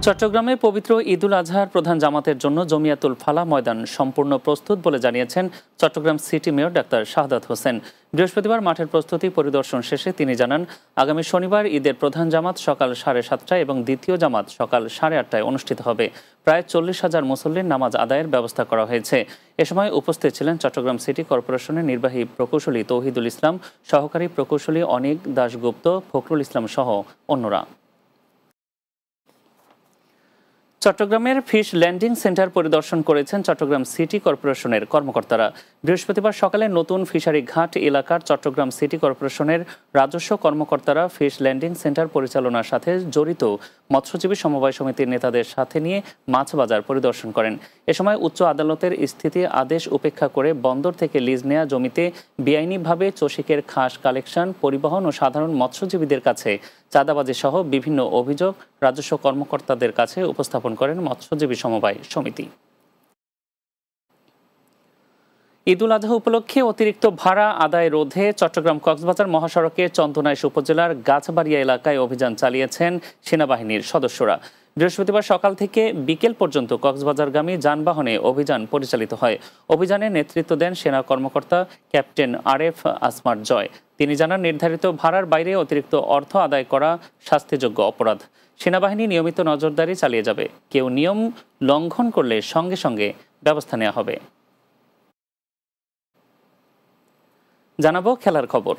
চট্টগ্রামে পবিত্র ঈদুল আজহার প্রধান জামাতের জন্য জমিয়াতুল ফালাহ ময়দান সম্পূর্ণ প্রস্তুত বলে জানিয়েছেন Chittagong city mayor doctor Shahadat Hossain. বৃহস্পতিবার মাঠের প্রস্তুতি পরিদর্শন শেষে তিনি জানান, আগামী শনিবার ঈদের প্রধান জামাত সকাল 7:30টায় এবং দ্বিতীয় জামাত সকাল 8:30টায় অনুষ্ঠিত হবে। প্রায় 40,000 মুসল্লির নামাজ আদায়ের ব্যবস্থা করা হয়েছে। এ সময় উপস্থিত ছিলেন চট্টগ্রাম সিটি কর্পোরেশনের নির্বাহী প্রকৌশলী তৌহিদুল ইসলাম, সহকারী প্রকৌশলী অনিক দাশগুপ্ত, ফখরুল ইসলাম সহ অন্যরা। চট্টগ্রামের ফিশ ল্যান্ডিং সেন্টার পরিদর্শন করেছেন চট্টগ্রাম সিটি কর্পোরেশনের কর্মকর্তারা। বৃহস্পতিবার সকালে নতুন ফিশারি ঘাট এলাকার চট্টগ্রাম সিটি কর্পোরেশনের রাজস্ব কর্মকর্তারা ফিশ ল্যান্ডিং সেন্টার পরিচালনার সাথে জড়িত মৎস্যজীবী সমবায় সমিতির নেতাদের সাথে নিয়ে মাছ বাজার পরিদর্শন করেন। এ সময় উচ্চ আদালতের স্থিতি আদেশ উপেক্ষা করে বন্দর থেকে লিজ নেয়া জমিতে বেআইনিভাবে চসিকের খাস কালেকশন, পরিবহন ও সাধারণ মৎস্যজীবীদের কাছে চাঁদাবাজি সহ বিভিন্ন অভিযোগ রাজস্ব কর্মকর্তাদের কাছে উপস্থাপন করেন মৎস্যজীবী সমবায় সমিতি। ঈদুল আজহা উপলক্ষে অতিরিক্ত ভাড়া আদায় রোধে চট্টগ্রাম কক্সবাজার মহাসড়কের চন্দনাইশ উপজেলার গাছবাড়িয়া এলাকায় অভিযান চালিয়েছেন সেনাবাহিনীর সদস্যরা। বৃহস্পতিবার সকাল থেকে বিকেল পর্যন্ত কক্সবাজারগামী যানবাহনে অভিযান পরিচালিত হয়। অভিযানে নেতৃত্ব দেন সেনা কর্মকর্তা ক্যাপ্টেন আরএফ আসমার জয়। তিনি জানান, নির্ধারিত ভাড়ার বাইরে অতিরিক্ত অর্থ আদায় করা শাস্তিযোগ্য অপরাধ। সেনাবাহিনী নিয়মিত নজরদারি চালিয়ে যাবে। কেউ নিয়ম লঙ্ঘন করলে সঙ্গে সঙ্গে ব্যবস্থা নেওয়া হবে। জানাবো খেলার খবর।